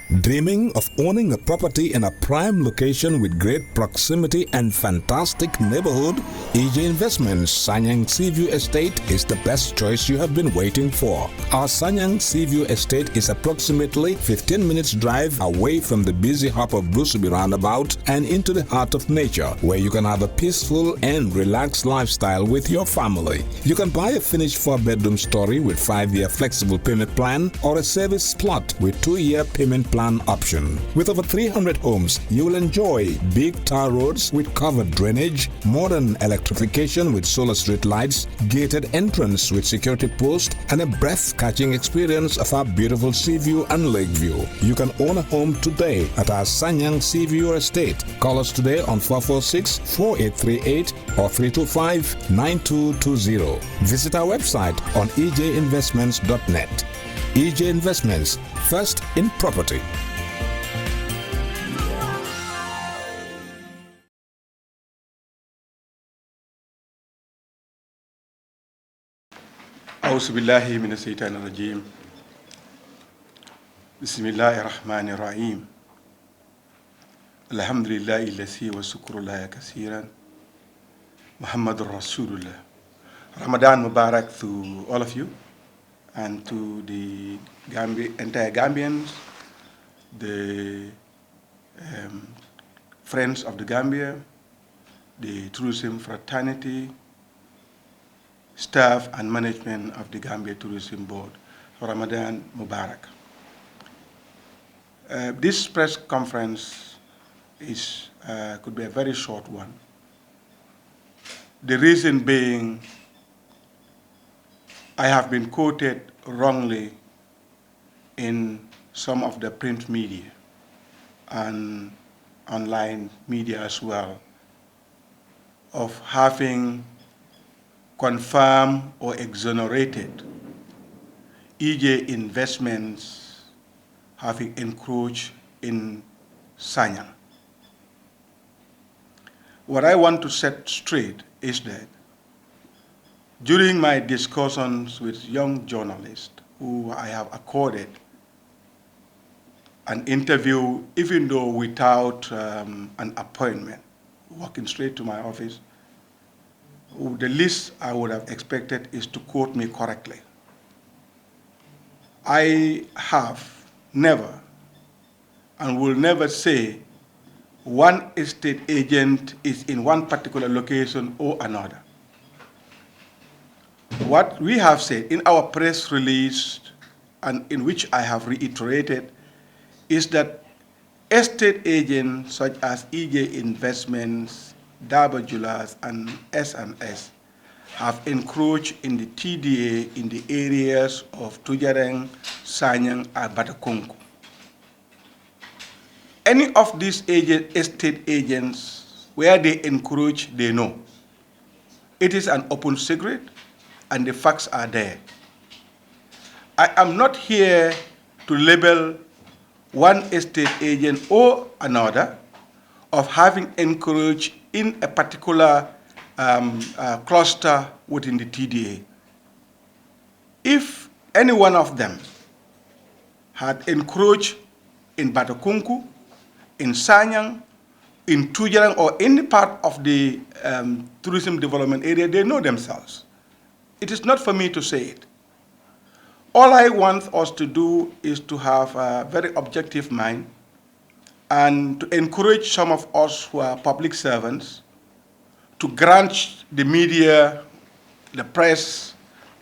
Dreaming of owning a property in a prime location with great proximity and fantastic neighborhood? EJ Investments Sanyang Seaview Estate is the best choice you have been waiting for. Our Sanyang Seaview Estate is approximately 15 minutes drive away from the busy hub of Brusubi roundabout and into the heart of nature, where you can have a peaceful and relaxed lifestyle with your family. You can buy a finished 4-bedroom story with 5-year flexible payment plan or a service plot with 2-year payment plan option. With over 300 homes, you will enjoy big tar roads with covered drainage, modern electrification with solar street lights, gated entrance with security post, and a breath-catching experience of our beautiful sea view and lake view. You can own a home today at our Sanyang Seaview Estate. Call us today on 446-4838 or 325-9220. Visit our website on ejinvestments.net. EJ Investments, first in property. أعوذ بالله من الشيطان الرجيم بسم الله الرحمن الرحيم الحمد لله الذي وشكر الله كثيرا محمد رسول الله. Ramadan Mubarak to all of you and to the entire Gambians, the friends of the Gambia, the tourism fraternity, staff and management of the Gambia Tourism Board. Ramadan Mubarak. This press conference could be a very short one. The reason being, I have been quoted wrongly in some of the print media and online media as well of having confirmed or exonerated EJ Investments having encroached in Sanyang. What I want to set straight is that during my discussions with young journalists who I have accorded an interview, even though without an appointment, walking straight to my office, the least I would have expected is to quote me correctly. I have never and will never say one estate agent is in one particular location or another. What we have said in our press release and in which I have reiterated is that estate agents such as EJ Investments, Daba Julas, and S&S have encroached in the TDA in the areas of Tujareng, Sanyang, and Batakunku. Any of these estate agents, where they encroach, they know. It is an open secret, and the facts are there. I am not here to label one estate agent or another of having encroached in a particular cluster within the TDA. If any one of them had encroached in Batakunku, in Sanyang, in Tujarang, or any part of the tourism development area, they know themselves. It is not for me to say it. All I want us to do is to have a very objective mind and to encourage some of us who are public servants to grant the media, the press,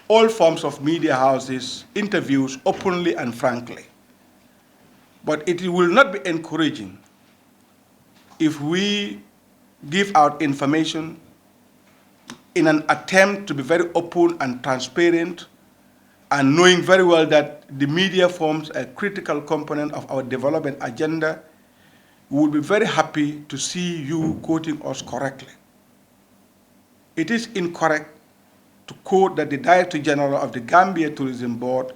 all forms of media houses, interviews openly and frankly. But it will not be encouraging if we give out information in an attempt to be very open and transparent, and knowing very well that the media forms a critical component of our development agenda. We will be very happy to see you quoting us correctly. It is incorrect to quote that the Director General of the Gambia Tourism Board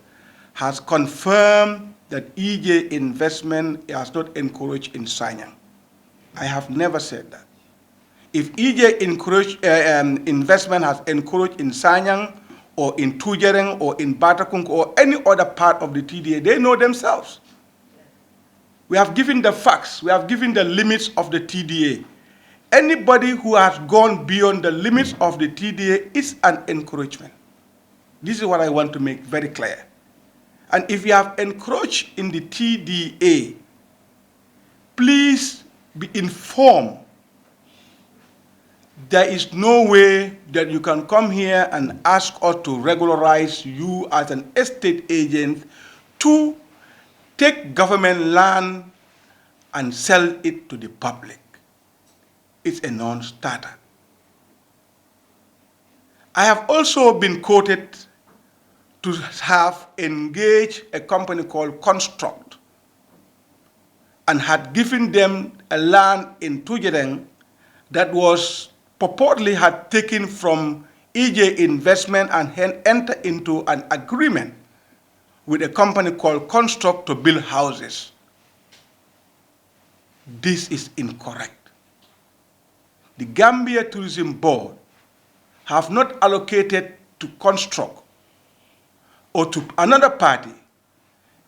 has confirmed that EJ Investment has not encroached in Sanyang. I have never said that. If EJ Investment has encroached in Sanyang or in Tujareng or in Batakung or any other part of the TDA, they know themselves. We have given the facts. We have given the limits of the TDA. Anybody who has gone beyond the limits of the TDA is an encroachment. This is what I want to make very clear. And if you have encroached in the TDA, please be informed. There is no way that you can come here and ask us to regularize you as an estate agent to take government land and sell it to the public. It's a non-starter. I have also been quoted to have engaged a company called Construct and had given them a land in Tujereng that was purportedly had taken from EJ Investment and had entered into an agreement with a company called Construct to build houses. This is incorrect. The Gambia Tourism Board have not allocated to Construct or to another party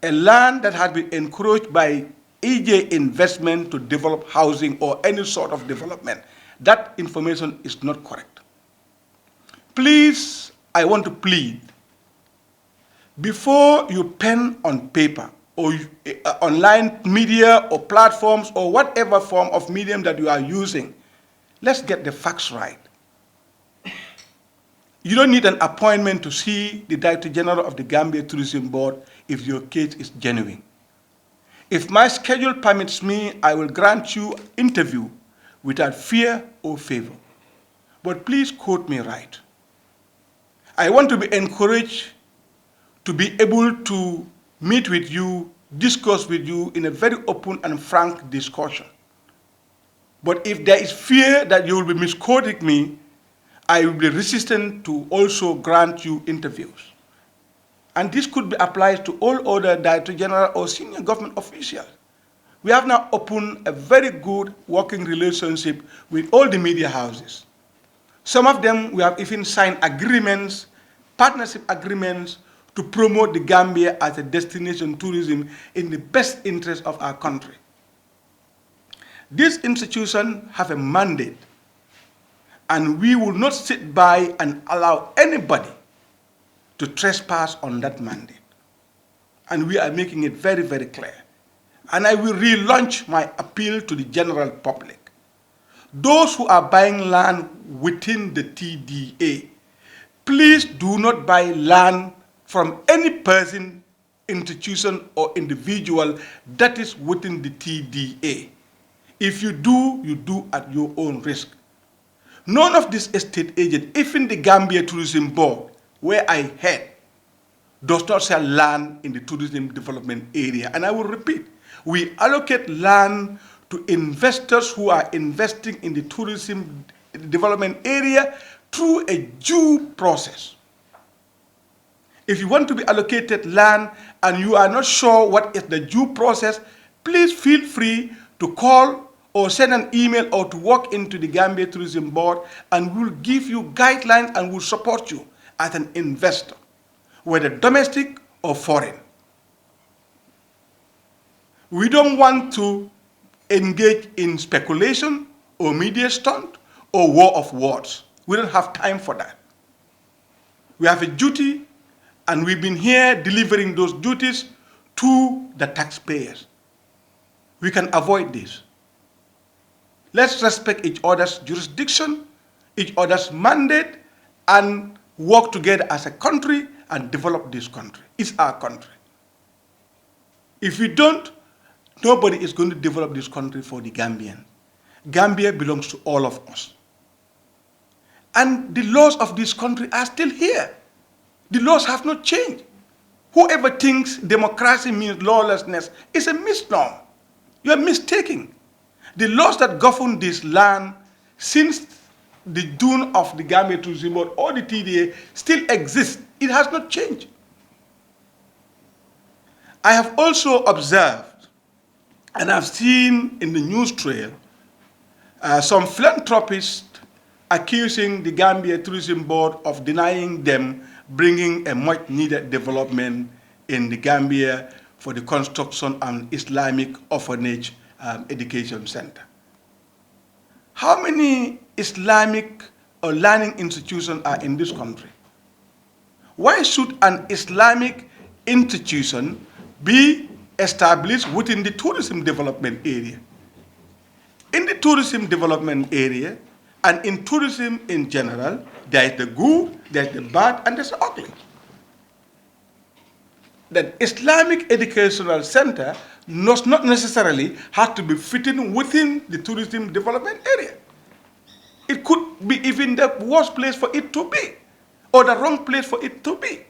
a land that has been encroached by EJ Investment to develop housing or any sort of development. That information is not correct. Please, I want to plead, before you pen on paper or online media or platforms or whatever form of medium that you are using, let's get the facts right. You don't need an appointment to see the Director General of the Gambia Tourism Board if your case is genuine. If my schedule permits me, I will grant you interview without fear or favor. But please quote me right. I want to be encouraged to be able to meet with you, discuss with you in a very open and frank discussion. But if there is fear that you will be misquoting me, I will be resistant to also grant you interviews. And this could be applied to all other Director General or senior government officials. We have now opened a very good working relationship with all the media houses. Some of them, we have even signed agreements, partnership agreements, to promote the Gambia as a destination tourism in the best interest of our country. These institutions have a mandate, and we will not sit by and allow anybody to trespass on that mandate. And we are making it very, very clear. And I will relaunch my appeal to the general public. Those who are buying land within the TDA, please do not buy land from any person, institution, or individual that is within the TDA. If you do at your own risk. None of these estate agents, even the Gambia Tourism Board, where I head, does not sell land in the tourism development area. And I will repeat, we allocate land to investors who are investing in the tourism development area through a due process. If you want to be allocated land and you are not sure what is the due process, please feel free to call or send an email or to walk into the Gambia Tourism Board, and we'll give you guidelines and we'll support you as an investor, whether domestic or foreign. We don't want to engage in speculation or media stunt or war of words. We don't have time for that. We have a duty, and we've been here delivering those duties to the taxpayers. We can avoid this. Let's respect each other's jurisdiction, each other's mandate, and work together as a country and develop this country. It's our country. If we don't, nobody is going to develop this country for the Gambian. Gambia belongs to all of us. And the laws of this country are still here. The laws have not changed. Whoever thinks democracy means lawlessness is a misnomer. You are mistaken. The laws that govern this land since the dawn of the Gambia Tourism Board or the TDA still exist. It has not changed. I have also observed, and I've seen in the news trail, some philanthropists accusing the Gambia Tourism Board of denying them bringing a much needed development in the Gambia for the construction of an Islamic orphanage education center. How many Islamic or learning institutions are in this country? Why should an Islamic institution be established within the tourism development area? In the tourism development area, and in tourism in general, there is the good, there is the bad, and there's the ugly. The Islamic Educational Center does not necessarily have to be fitting within the tourism development area. It could be even the worst place for it to be, or the wrong place for it to be.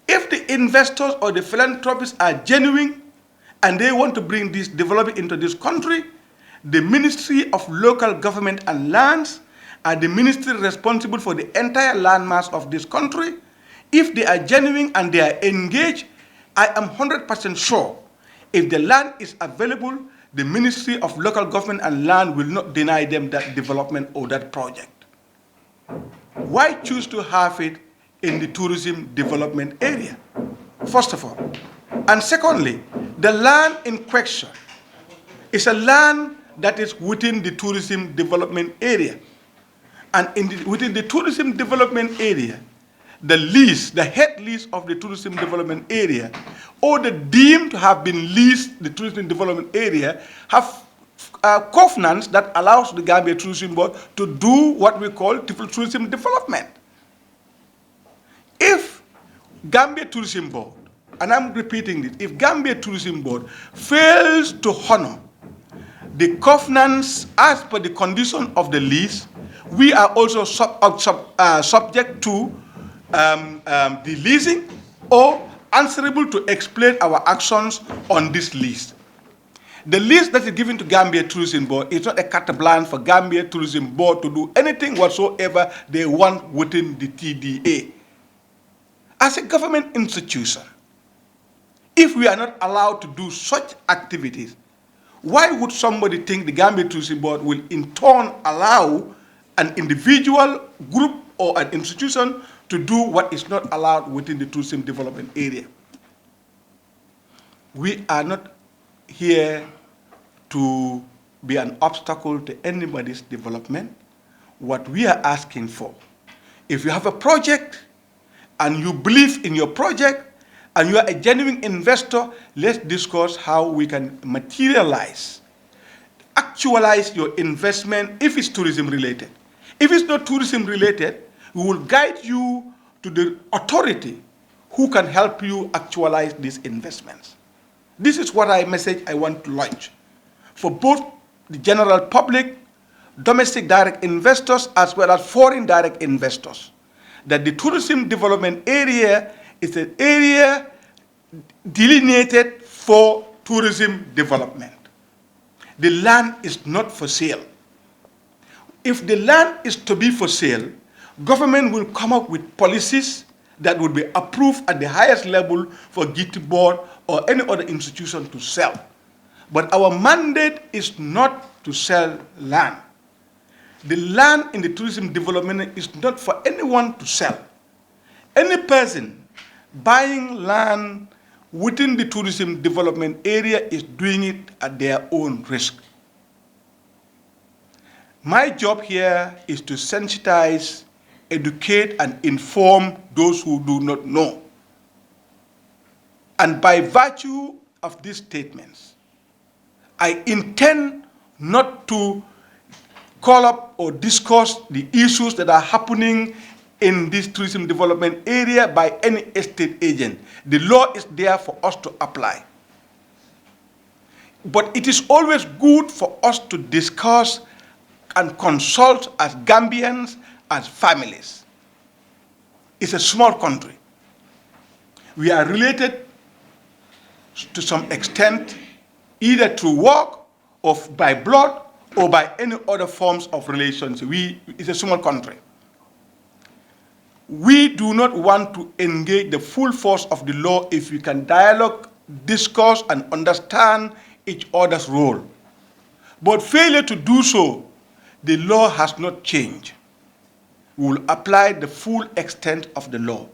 If the investors or the philanthropists are genuine and they want to bring this development into this country, the Ministry of Local Government and Lands are the ministry responsible for the entire landmass of this country. If they are genuine and they are engaged, I am 100% sure if the land is available, the Ministry of Local Government and Land will not deny them that development or that project. Why choose to have it in the tourism development area? First of all. And secondly, the land in question is a land that is within the tourism development area. And within the tourism development area, the lease, the head lease of the tourism development area, or the deemed to have been leased the tourism development area, have covenants that allows the Gambia Tourism Board to do what we call tourism development. If Gambia Tourism Board, and I'm repeating this, if Gambia Tourism Board fails to honor the covenants as per the condition of the lease, we are also subject to the leasing or answerable to explain our actions on this lease. The lease that is given to Gambia Tourism Board is not a carte blanche for Gambia Tourism Board to do anything whatsoever they want within the TDA. As a government institution, if we are not allowed to do such activities, why would somebody think the Gambia Tourism Board will in turn allow an individual, group, or an institution to do what is not allowed within the tourism development area? We are not here to be an obstacle to anybody's development. What we are asking for, if you have a project and you believe in your project and you are a genuine investor, let's discuss how we can materialize, actualize your investment if it's tourism related. If it's not tourism related, we will guide you to the authority who can help you actualize these investments. This is what message I want to launch for both the general public, domestic direct investors, as well as foreign direct investors, that the tourism development area is an area delineated for tourism development. The land is not for sale. If the land is to be for sale, government will come up with policies that would be approved at the highest level for GT board or any other institution to sell. But our mandate is not to sell land. The land in the tourism development is not for anyone to sell. Any person buying land within the tourism development area is doing it at their own risk. My job here is to sensitize, educate, and inform those who do not know. And by virtue of these statements, I intend not to call up or discuss the issues that are happening in this tourism development area by any estate agent. The law is there for us to apply. But it is always good for us to discuss and consult as Gambians, as families. It's a small country. We are related to some extent, either through work or by blood or by any other forms of relations. It's a small country. We do not want to engage the full force of the law if we can dialogue, discuss, and understand each other's role. But failure to do so, the law has not changed. We will apply the full extent of the law.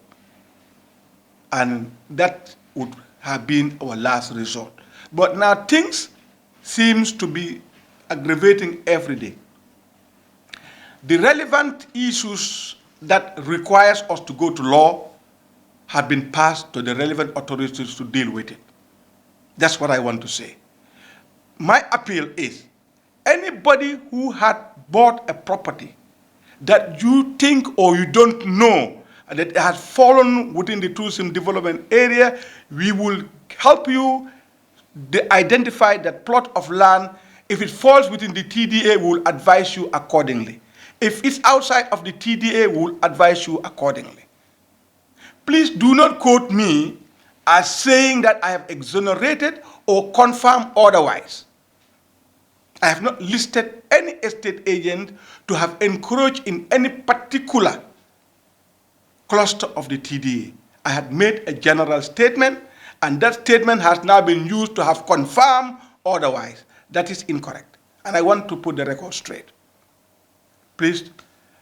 And that would have been our last resort. But now things seems to be aggravating every day. The relevant issues that requires us to go to law have been passed to the relevant authorities to deal with it. That's what I want to say. My appeal is, anybody who had bought a property that you think or you don't know that it has fallen within the tourism development area, we will help you identify that plot of land. If it falls within the TDA, we will advise you accordingly. If it's outside of the TDA, we will advise you accordingly. Please do not quote me as saying that I have exonerated or confirmed otherwise. I have not listed any estate agent to have encroached in any particular cluster of the TDA. I had made a general statement, and that statement has now been used to have confirmed otherwise. That is incorrect. And I want to put the record straight. Please,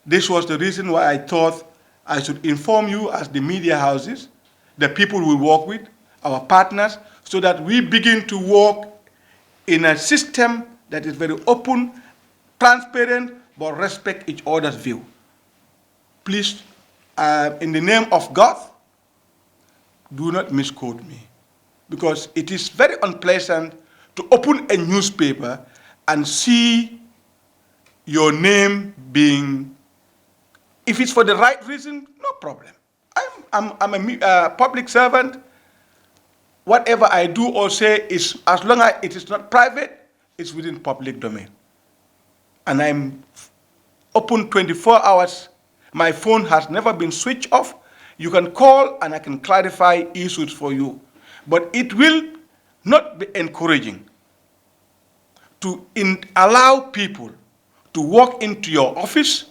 this was the reason why I thought I should inform you as the media houses, the people we work with, our partners, so that we begin to work in a system that is very open, transparent, but respect each other's view. Please, in the name of God, do not misquote me, because it is very unpleasant to open a newspaper and see your name being, if it's for the right reason, no problem. I'm a public servant. Whatever I do or say is, as long as it is not private, it's within public domain. And I'm open 24 hours. My phone has never been switched off. You can call and I can clarify issues for you. But it will not be encouraging to allow people to walk into your office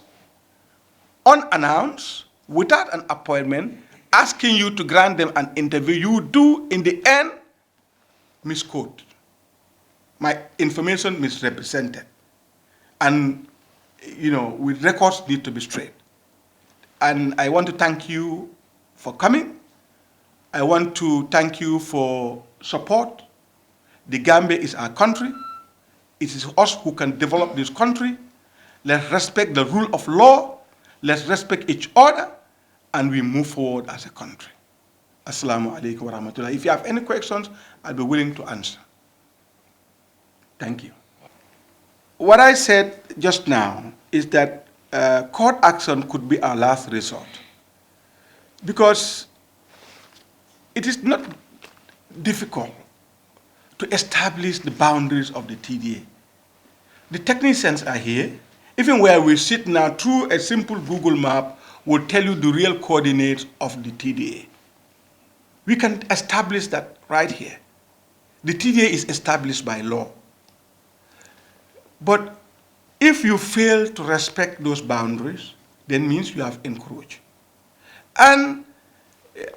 unannounced, without an appointment, asking you to grant them an interview. You do, in the end, misquote. My information misrepresented. And, with records need to be straight. And I want to thank you for coming. I want to thank you for support. The Gambia is our country. It is us who can develop this country. Let's respect the rule of law. Let's respect each other. And we move forward as a country. Assalamu alaikum wa rahmatullah. If you have any questions, I'll be willing to answer. Thank you. What I said just now is that court action could be our last resort, because it is not difficult to establish the boundaries of the TDA. The technicians are here. Even where we sit now, through a simple Google map, will tell you the real coordinates of the TDA. We can establish that right here. The TDA is established by law. But if you fail to respect those boundaries, then means you have encroached. And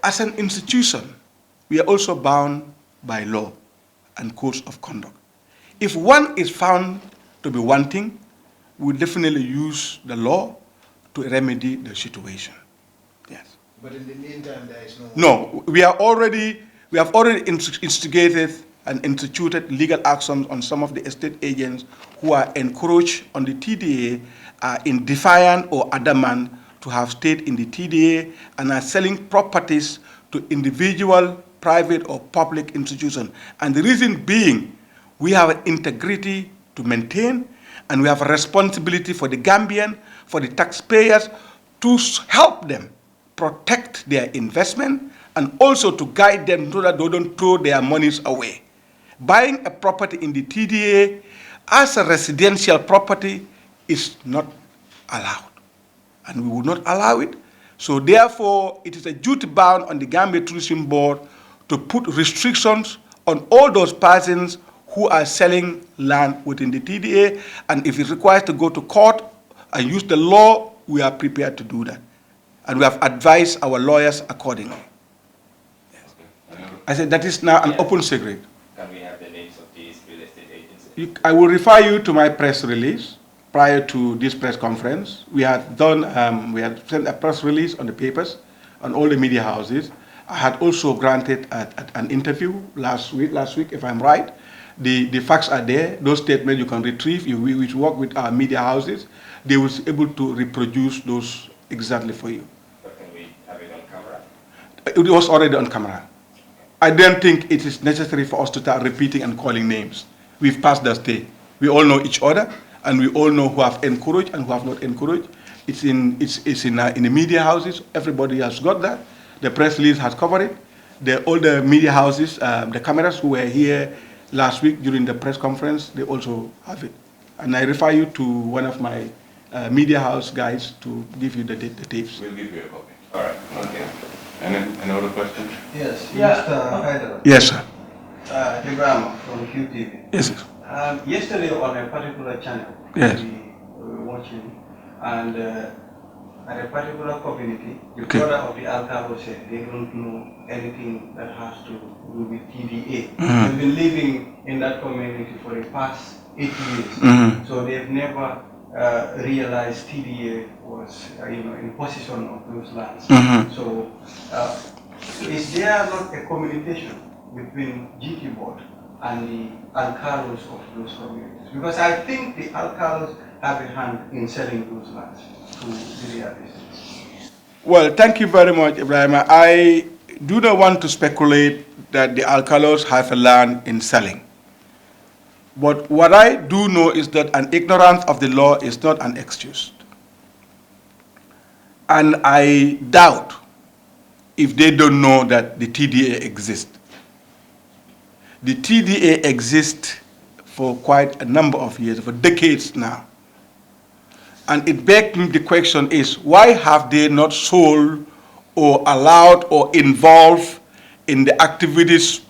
as an institution, we are also bound by law and codes of conduct. If one is found to be wanting, we will definitely use the law to remedy the situation. Yes. But in the meantime, there is no... No, we have already instigated and instituted legal actions on some of the estate agents who are encroached on the TDA, are in defiant or adamant to have stayed in the TDA, and are selling properties to individual, private, or public institutions. And the reason being, we have an integrity to maintain, and we have a responsibility for the Gambian, for the taxpayers, to help them protect their investment and also to guide them so that they don't throw their monies away. Buying a property in the TDA as a residential property is not allowed, and we will not allow it. So therefore, it is a duty bound on the Gambia Tourism Board to put restrictions on all those persons who are selling land within the TDA, and if it requires to go to court and use the law, we are prepared to do that. And we have advised our lawyers accordingly. Yes. I said that is now an open secret. Can we have the names of these real estate agents? I will refer you to my press release prior to this press conference. We had done, we had sent a press release on the papers, on all the media houses, I had also granted an interview last week, if I'm right. The facts are there. Those statements you can retrieve. We work with our media houses. They will be able to reproduce those exactly for you. But can we have it on camera? It was already on camera. I don't think it is necessary for us to start repeating and calling names. We've passed that stage. We all know each other, and we all know who have encouraged and who have not encouraged. It's in the media houses. Everybody has got that. The press release has covered it. All the media houses, the cameras who were here last week during the press conference, they also have it. And I refer you to one of my media house guys to give you the tapes. We'll give you a copy. All right. Okay. And then another question? Yes, Yeah. Mr. Haider. Yes, sir. Ibrahim from QTV. Yes, sir. Yesterday on a particular channel, Yes. we were watching, and at a particular community, the Okay. brother of the Alcalo said they don't know anything that has to do with TDA. Mhm. They've been living in that community for the past 8 years, Mhm. so they've never realized TDA was, in possession of those lands. Mhm. So, is there not a communication between GT board and the alcalos of those communities? Because I think the alcalos have a hand in selling those lands to the realists. Well, thank you very much, Ibrahim. I do not want to speculate that the alcalos have a land in selling. But what I do know is that an ignorance of the law is not an excuse. And I doubt if they don't know that the TDA exists. The TDA exists for quite a number of years, for decades now. And it begs me the question is, why have they not sold or allowed or involved in the activities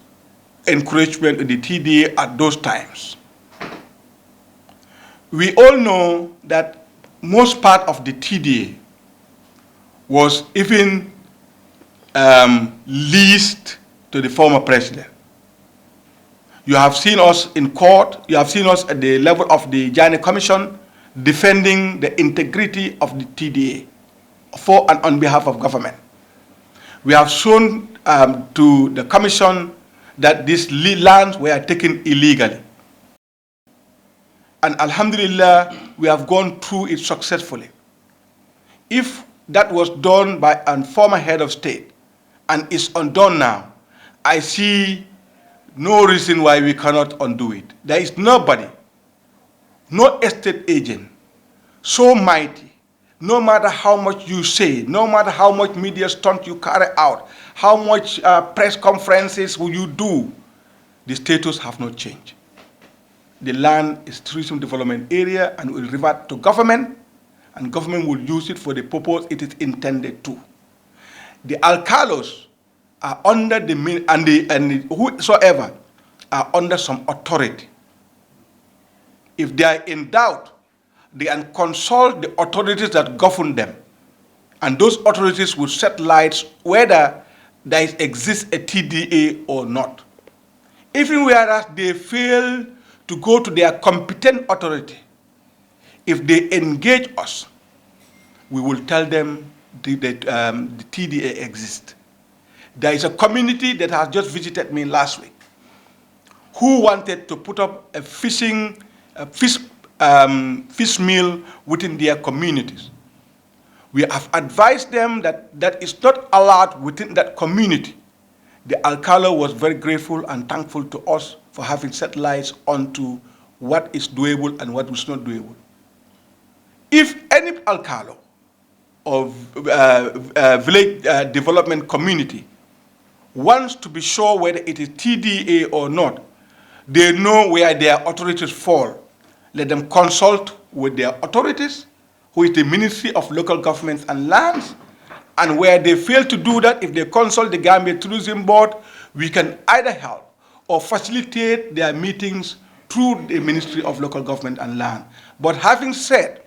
encroachment in the TDA at those times? We all know that most part of the TDA was even leased to the former president. You have seen us in court, you have seen us at the level of the Jani Commission defending the integrity of the TDA for and on behalf of government. We have shown to the Commission that these lands were taken illegally. And Alhamdulillah, we have gone through it successfully. If that was done by a former head of state and is undone now, I see no reason why we cannot undo it. There is nobody, no estate agent, so mighty, no matter how much you say, no matter how much media stunt you carry out, how much press conferences will you do, the status have not changed. The land is tourism development area and will revert to government, and government will use it for the purpose it is intended to. The alcalos are under and whosoever are under some authority. If they are in doubt, they can consult the authorities that govern them, and those authorities will set lights whether there exists a TDA or not. Even whereas they fail to go to their competent authority, if they engage us, we will tell them the TDA exists. There is a community that has just visited me last week who wanted to put up a fish mill within their communities. We have advised them that that is not allowed within that community. The Alcalo was very grateful and thankful to us for having set lights onto what is doable and what is not doable. If any Alcalo or village development community wants to be sure whether it is TDA or not, they know where their authorities fall. Let them consult with their authorities, who is the Ministry of Local Governments and Lands, and where they fail to do that, if they consult the Gambia Tourism Board, we can either help or facilitate their meetings through the Ministry of Local Government and Land. But having said,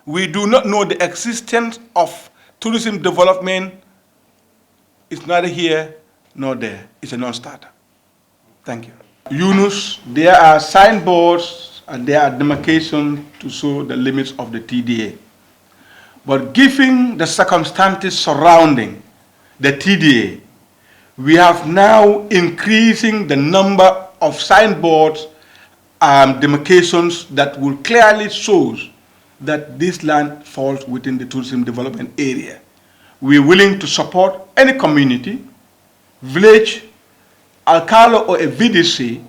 we do not know the existence of tourism development. It's neither here nor there. It's a non-starter. Thank you. Yunus, there are signboards and there are demarcations to show the limits of the TDA. But given the circumstances surrounding the TDA, We have now increasing the number of signboards, demarcations that will clearly show that this land falls within the tourism development area. We are willing to support any community, village, alcalo or a VDC,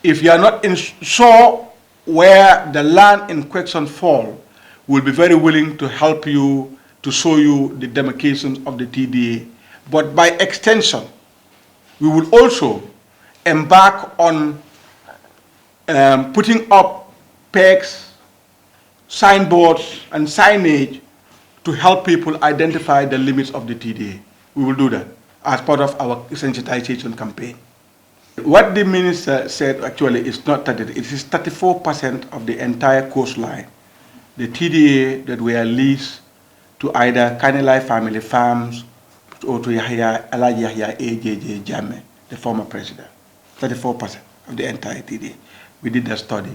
if you are not sure where the land in question fall, we'll be very willing to help you to show you the demarcations of the TDA. But by extension, we will also embark on putting up pegs, signboards, and signage to help people identify the limits of the TDA. We will do that as part of our sensitization campaign. What the minister said actually is not 30, it is 34% of the entire coastline. The TDA that we are leased to either Kanilai family farms or to Alaji Yahya AJJ Jammeh, the former president. 34% of the entire TDA. We did the study.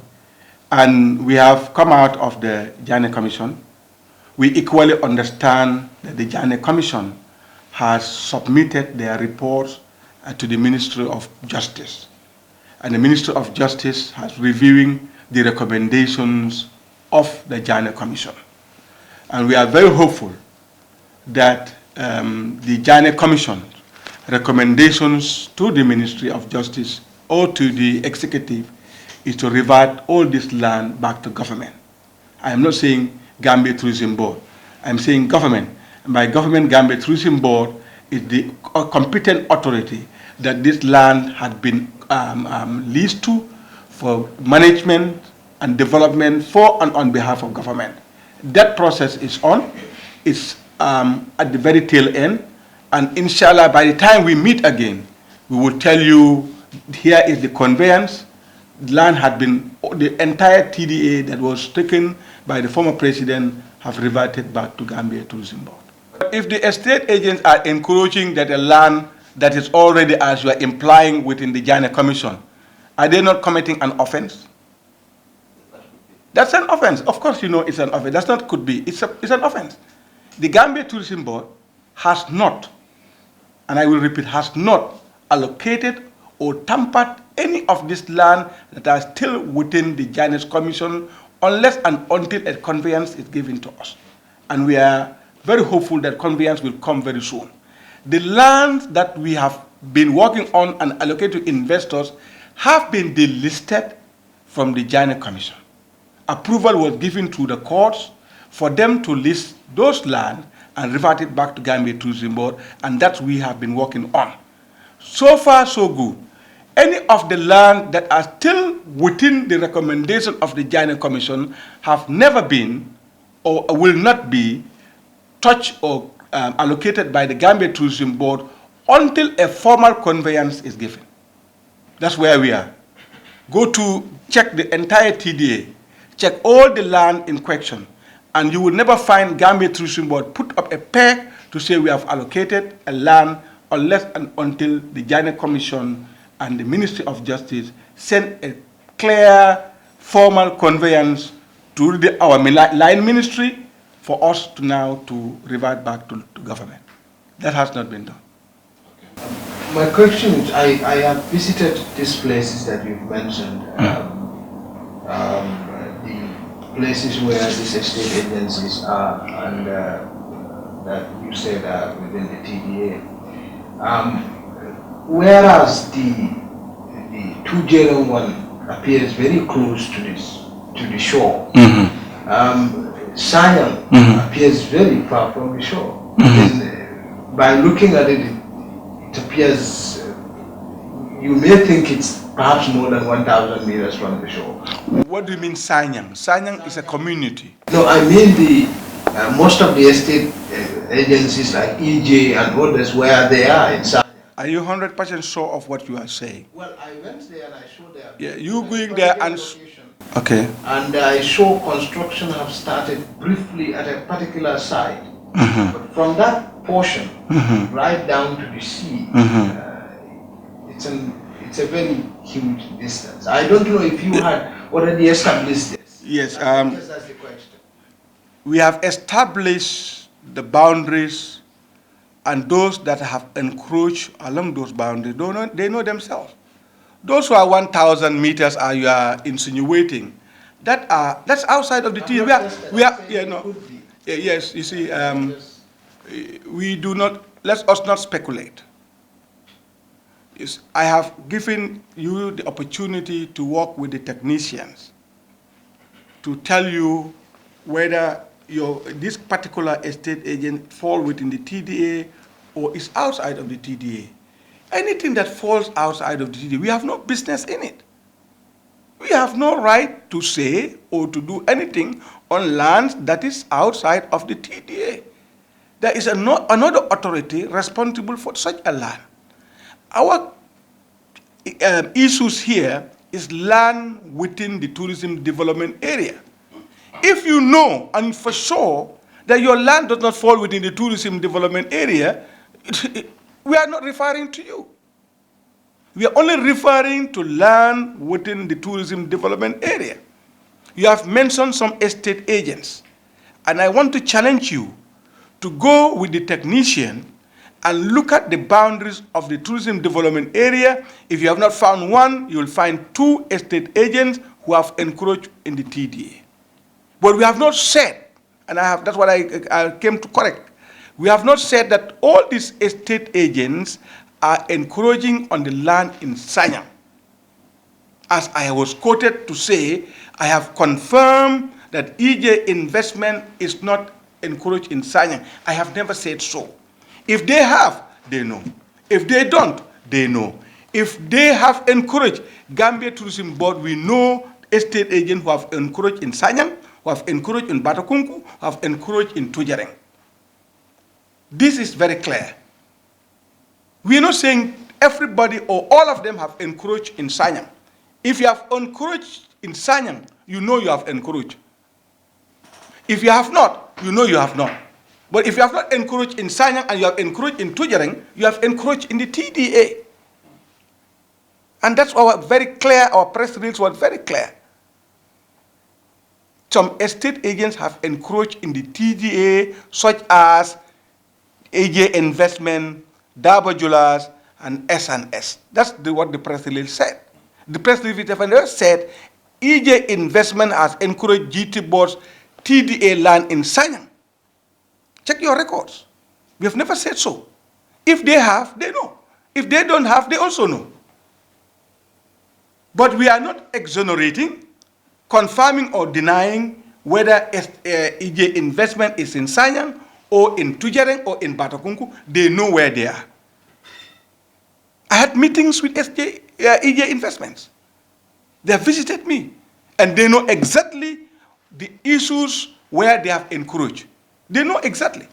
And we have come out of the Jammeh Commission. We equally understand that the Jammeh Commission has submitted their reports to the Ministry of Justice. And the Ministry of Justice has reviewing the recommendations of the Jammeh Commission. And we are very hopeful that the Jammeh Commission recommendations to the Ministry of Justice or to the executive is to revert all this land back to government. I am not saying Gambia Tourism Board. I'm saying government. And by government, Gambia Tourism Board is the competent authority that this land had been leased to for management and development for and on behalf of government. That process is on. It's at the very tail end. And inshallah, by the time we meet again, we will tell you, here is the conveyance. The land had been, the entire TDA that was taken by the former president have reverted back to Gambia Tourism Board. If the estate agents are encouraging that a land that is already, as you are implying within the Jammeh Commission, are they not committing an offense? That's an offense. Of course, you know it's an offense. That's not could be. It's an offense. The Gambia Tourism Board has not, and I will repeat, has not allocated or tampered any of this land that are still within the Jammeh Commission unless and until a conveyance is given to us. And we are very hopeful that conveyance will come very soon. The lands that we have been working on and allocated to investors have been delisted from the Jammeh Commission. Approval was given to the courts for them to list those lands and revert it back to Gambia Tourism Board, and that's what we have been working on. So far, so good. Any of the land that are still within the recommendation of the Jammeh Commission have never been or will not be touched or allocated by the Gambia Tourism Board until a formal conveyance is given. That's where we are. Go to check the entire TDA, check all the land in question, and you will never find Gambia Tourism Board put up a peg to say we have allocated a land unless and until the Jammeh Commission and the Ministry of Justice send a clear, formal conveyance to our line ministry for us to now to revert back to government. That has not been done. My question is, I have visited these places that you've mentioned, the places where these estate agencies are and that you said are within the TDA. Whereas the 201 appears very close to the shore. Sanyang appears very far from the shore. And, by looking at it, it appears you may think it's perhaps more than 1,000 meters from the shore. What do you mean Sanyang? Sanyang is a community. No, I mean the most of the estate agencies like EJ and others where they are in Sanyang. Are you 100% sure of what you are saying? Well, I went there and I saw there. Yeah, you going there and okay. And I saw construction have started briefly at a particular site. But from that portion right down to the sea, it's a very huge distance. I don't know if you had already established this. Yes. Because that's the question. We have established the boundaries and those that have encroached along those boundaries, they know themselves. Those who are 1,000 meters, you are insinuating, that's outside of the TDA. Yes, you see, we do not, let us not speculate. Yes, I have given you the opportunity to work with the technicians to tell you whether this particular estate agent fall within the TDA or is outside of the TDA. Anything that falls outside of the TDA, we have no business in it. We have no right to say or to do anything on lands that is outside of the TDA. There is another authority responsible for such a land. Our issues here is land within the tourism development area. If you know and for sure that your land does not fall within the tourism development area, we are not referring to you. We are only referring to land within the tourism development area. You have mentioned some estate agents, and I want to challenge you to go with the technician and look at the boundaries of the tourism development area. If you have not found one, you will find 2 estate agents who have encroached in the TDA. But we have not said, and that's what I came to correct, we have not said that all these estate agents are encroaching on the land in Sanyang. As I was quoted to say, I have confirmed that EJ Investment is not encroached in Sanyang. I have never said so. If they have, they know. If they don't, they know. If they have encouraged Gambia Tourism Board, we know estate agents who have encouraged in Sanyang, who have encouraged in Batakunku, who have encouraged in Tujareng. This is very clear. We are not saying everybody or all of them have encouraged in Sanyang. If you have encouraged in Sanyang, you know you have encouraged. If you have not, you know you have not. But if you have not encouraged in Sanyang and you have encouraged in Tujareng, you have encouraged in the TDA. And that's very clear, our press release was very clear. Some estate agents have encroached in the TDA, such as EJ Investment, Daba Jewelers, and S&S. That's what the press release said. The press release said EJ Investment has encouraged GT Board's TDA land in Sanyang. Check your records. We have never said so. If they have, they know. If they don't have, they also know. But we are not exonerating, confirming or denying whether EJ Investment is in Sanyang or in Tujareng or in Batakunku. They know where they are. I had meetings with EJ Investments. They have visited me, and they know exactly the issues where they have encouraged. They know exactly.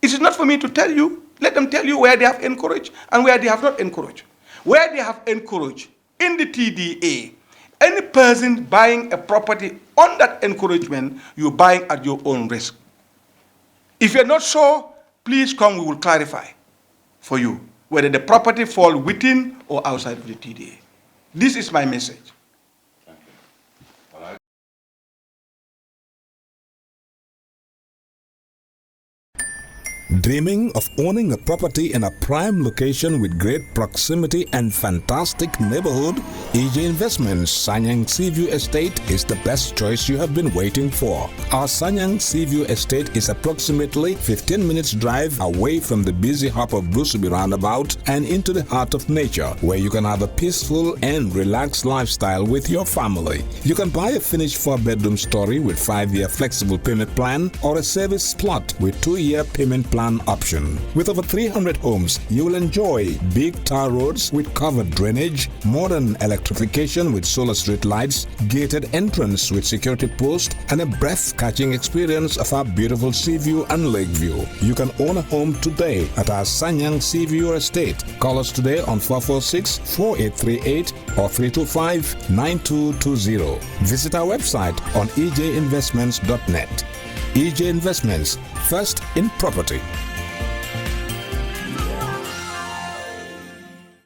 It is not for me to tell you. Let them tell you where they have encouraged and where they have not encouraged. Where they have encouraged, in the TDA, any person buying a property on that encouragement, you're buying at your own risk. If you're not sure, please come, we will clarify for you whether the property falls within or outside of the TDA. This is my message. Dreaming of owning a property in a prime location with great proximity and fantastic neighborhood? EJ Investments Sanyang Seaview Estate is the best choice you have been waiting for. Our Sanyang Seaview Estate is approximately 15 minutes drive away from the busy hub of Brusubi roundabout and into the heart of nature, where you can have a peaceful and relaxed lifestyle with your family. You can buy a finished 4-bedroom story with 5-year flexible payment plan or a service plot with 2-year payment plan option. With over 300 homes, you will enjoy big tar roads with covered drainage, modern electrification with solar street lights, gated entrance with security post, and a breath-catching experience of our beautiful sea view and lake view. You can own a home today at our Sanyang Seaview Estate. Call us today on 446-4838 or 325-9220. Visit our website on ejinvestments.net. EJ Investments, first in property.